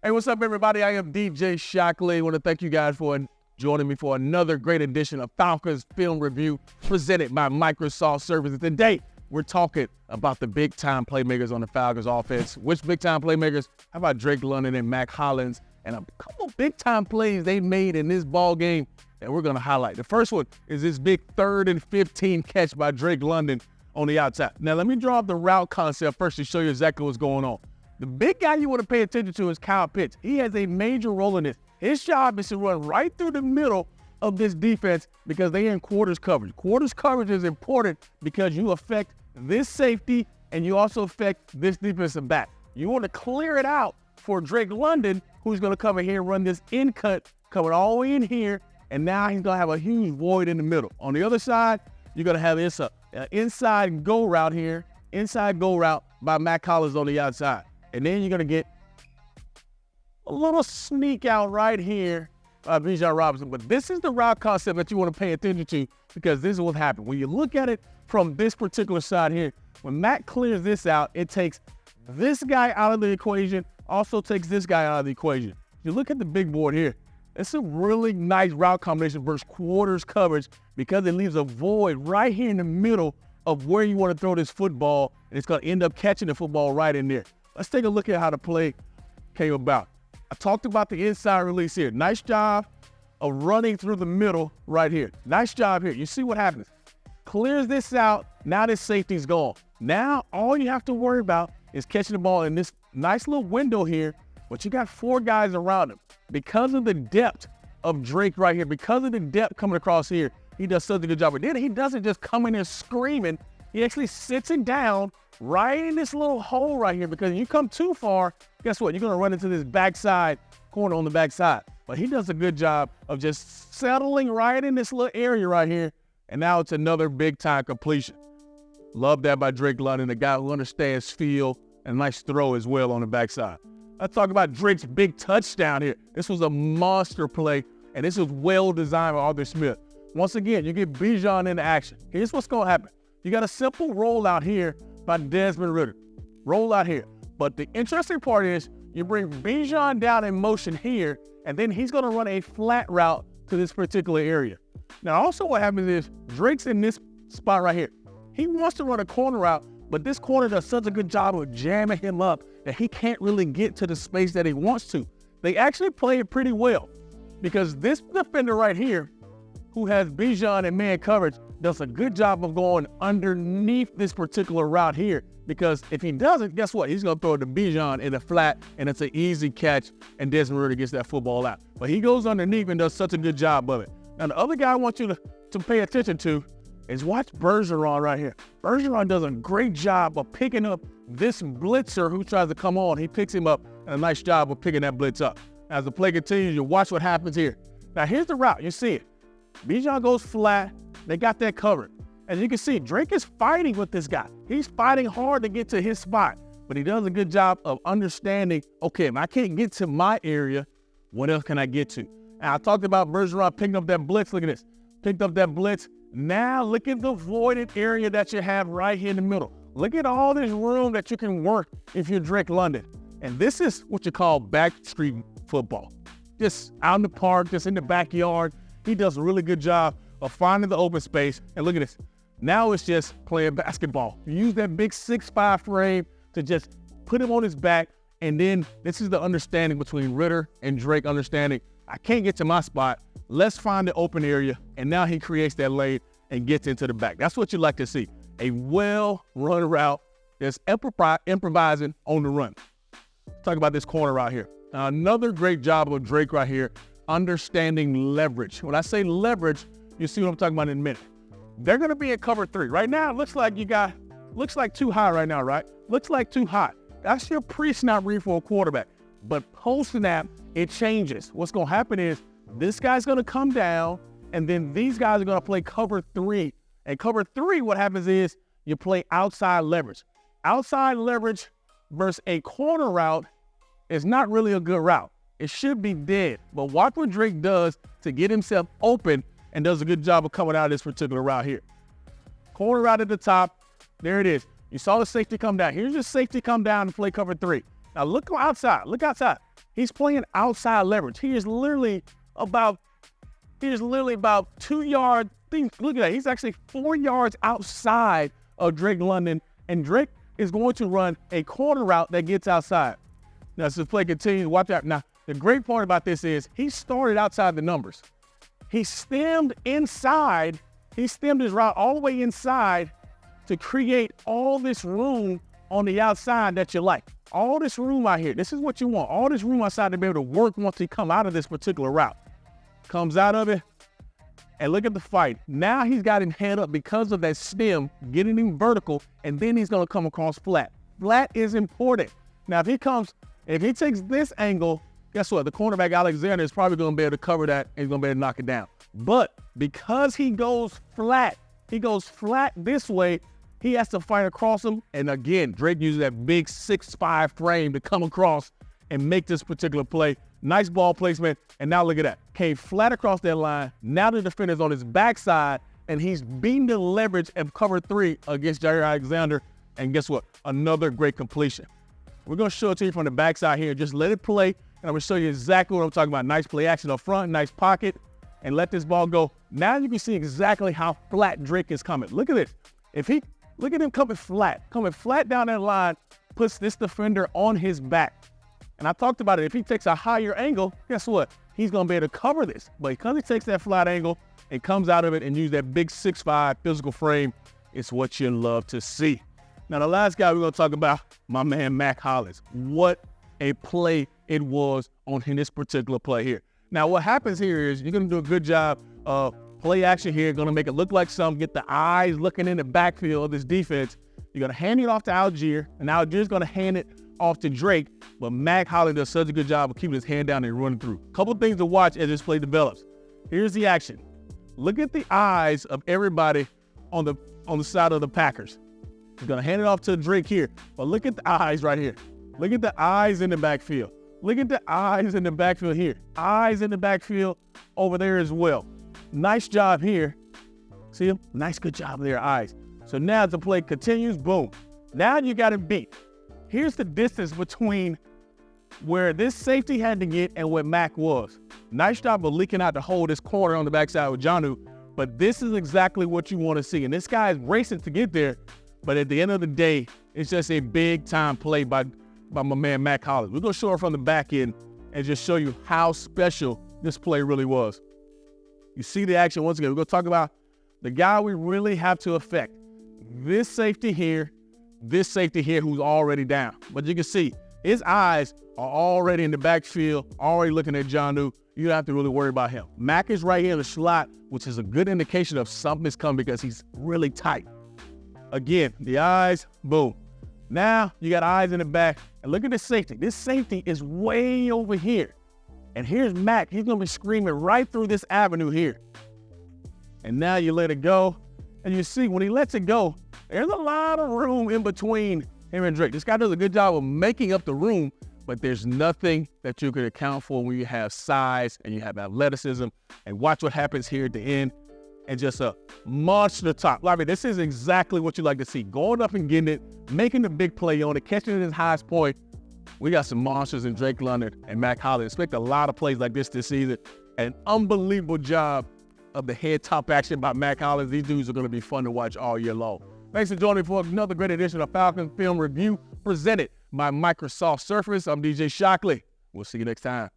Hey, what's up, everybody? I am DJ Shockley. I want to thank you guys for joining me for another great edition of Falcons Film Review presented by Microsoft Services. Today, we're talking about the big-time playmakers on the Falcons offense. Which big-time playmakers? How about Drake London and Mack Hollins? And a couple big-time plays they made in this ball game that we're going to highlight. The first one is this big 3rd and 15 catch by Drake London on the outside. Now, let me draw up the route concept first to show you exactly what's going on. The big guy you want to pay attention to is Kyle Pitts. He has a major role in this. His job is to run right through the middle of this defense because they're in quarters coverage. Quarters coverage is important because you affect this safety and you also affect this defensive back. You want to clear it out for Drake London, who's going to come in here and run this in cut, coming all the way in here, and now he's going to have a huge void in the middle. On the other side, you're going to have this inside go route here, inside go route by Mack Hollins on the outside. And then you're going to get a little sneak out right here by Bijan Robinson. But this is the route concept that you want to pay attention to because this is what happened. When you look at it from this particular side here, when Matt clears this out, it takes this guy out of the equation, also takes this guy out of the equation. You look at the big board here. It's a really nice route combination versus quarters coverage because it leaves a void right here in the middle of where you want to throw this football, and it's going to end up catching the football right in there. Let's take a look at how the play came about. I talked about the inside release here. Nice job of running through the middle right here. Nice job here. You see what happens. Clears this out. Now this safety's gone. Now all you have to worry about is catching the ball in this nice little window here, but you got 4 guys around him. Because of the depth of Drake right here, because of the depth coming across here, he does such a good job. But then he doesn't just come in there screaming. He actually sits it down right in this little hole right here because if you come too far, guess what? You're going to run into this backside corner on the backside. But he does a good job of just settling right in this little area right here, and now it's another big-time completion. Love that by Drake London, a guy who understands feel, and nice throw as well on the backside. Let's talk about Drake's big touchdown here. This was a monster play, and this was well-designed by Arthur Smith. Once again, you get Bijan into action. Here's what's going to happen. You got a simple rollout here by Desmond Ridder. Roll out here. But the interesting part is you bring Bijan down in motion here, and then he's going to run a flat route to this particular area. Now, also what happens is Drake's in this spot right here. He wants to run a corner route, but this corner does such a good job of jamming him up that he can't really get to the space that he wants to. They actually play it pretty well because this defender right here, who has Bijan in man coverage, does a good job of going underneath this particular route here because if he doesn't, guess what? He's going to throw it to Bijan in the flat, and it's an easy catch, and Desmond Ridder gets that football out. But he goes underneath and does such a good job of it. Now, the other guy I want you to pay attention to is watch Bergeron right here. Bergeron does a great job of picking up this blitzer who tries to come on. He picks him up, and a nice job of picking that blitz up. As the play continues, you watch what happens here. Now, here's the route. You see it. Bijan goes flat. They got that covered. As you can see, Drake is fighting with this guy. He's fighting hard to get to his spot, but he does a good job of understanding, okay, if I can't get to my area, what else can I get to? And I talked about Bergeron picking up that blitz. Look at this. Picked up that blitz. Now look at the voided area that you have right here in the middle. Look at all this room that you can work if you're Drake London. And this is what you call backstreet football. Just out in the park, just in the backyard. He does a really good job of finding the open space. And look at this. Now it's just playing basketball. You use that big 6'5" frame to just put him on his back. And then this is the understanding between Ridder and Drake understanding, I can't get to my spot. Let's find the open area. And now he creates that lane and gets into the back. That's what you like to see. A well-run route that's improvising on the run. Talk about this corner right here. Now, another great job of Drake right here, understanding leverage. When I say leverage, you see what I'm talking about in a minute. They're going to be in cover 3. Right now, it looks like looks like too high right now, right? Looks like too high. That's your pre-snap read for a quarterback. But post-snap, it changes. What's going to happen is this guy's going to come down, and then these guys are going to play cover 3. And cover 3, what happens is you play outside leverage. Outside leverage versus a corner route is not really a good route. It should be dead. But watch what Drake does to get himself open and does a good job of coming out of this particular route here. Corner route at the top. There it is. You saw the safety come down. Here's your safety come down and play cover 3. Now look outside. Look outside. He's playing outside leverage. He is literally about 2 yards. Look at that. He's actually 4 yards outside of Drake London, and Drake is going to run a corner route that gets outside. Now, as the play continues, watch out. Now, the great part about this is he started outside the numbers. He stemmed inside. He stemmed his route all the way inside to create all this room on the outside that you like. All this room out here. This is what you want. All this room outside to be able to work once he come out of this particular route. Comes out of it, and look at the fight. Now he's got him head up because of that stem, getting him vertical, and then he's going to come across flat. Flat is important. Now, if he takes this angle, guess what? The cornerback Alexander is probably going to be able to cover that, and he's going to be able to knock it down. But because he goes flat this way, he has to fight across him. And again, Drake uses that big 6'5" frame to come across and make this particular play. Nice ball placement. And now look at that. Came flat across that line. Now the defender's on his backside, and he's beating the leverage of cover 3 against Jair Alexander. And guess what? Another great completion. We're going to show it to you from the backside here. Just let it play, and I'm going to show you exactly what I'm talking about. Nice play action up front, nice pocket, and let this ball go. Now you can see exactly how flat Drake is coming. Look at this. Look at him coming flat down that line, puts this defender on his back. And I talked about it. If he takes a higher angle, guess what? He's going to be able to cover this. But because he takes that flat angle and comes out of it and use that big 6'5" physical frame, it's what you love to see. Now, the last guy we're going to talk about, my man Mack Hollins. What a play it was on this particular play here. Now, what happens here is you're going to do a good job of play action here, going to make it look like something, get the eyes looking in the backfield of this defense. You're going to hand it off to Algier, and Algier's going to hand it off to Drake, but Mack Hollins does such a good job of keeping his hand down and running through. Couple things to watch as this play develops. Here's the action. Look at the eyes of everybody on the side of the Packers. He's going to hand it off to Drake here, but look at the eyes right here. Look at the eyes in the backfield. Look at the eyes in the backfield here. Eyes in the backfield over there as well. Nice job here. See him? Nice, good job there, eyes. So now the play continues, boom. Now you got him beat. Here's the distance between where this safety had to get and where Mack was. Nice job of leaking out to hold this corner on the backside with Jonnu, but this is exactly what you want to see. And this guy is racing to get there, but at the end of the day, it's just a big-time play by my man Mack Hollins. We're going to show it from the back end and just show you how special this play really was. You see the action once again. We're going to talk about the guy we really have to affect. This safety here who's already down. But you can see his eyes are already in the backfield, already looking at Jonnu. You don't have to really worry about him. Mack is right here in the slot, which is a good indication of something is coming because he's really tight. Again, the eyes, boom. Now you got eyes in the back. And look at this safety. This safety is way over here. And here's Mack. He's going to be screaming right through this avenue here. And now you let it go. And you see when he lets it go, there's a lot of room in between him and Drake. This guy does a good job of making up the room, but there's nothing that you could account for when you have size and you have athleticism. And watch what happens here at the end. And just a monster top. I mean, this is exactly what you like to see. Going up and getting it, making the big play on it, catching it at his highest point. We got some monsters in Drake London and Mack Hollins. Expect a lot of plays like this season. An unbelievable job of the head top action by Mack Hollins. These dudes are going to be fun to watch all year long. Thanks for joining me for another great edition of Falcons Film Review presented by Microsoft Surface. I'm DJ Shockley. We'll see you next time.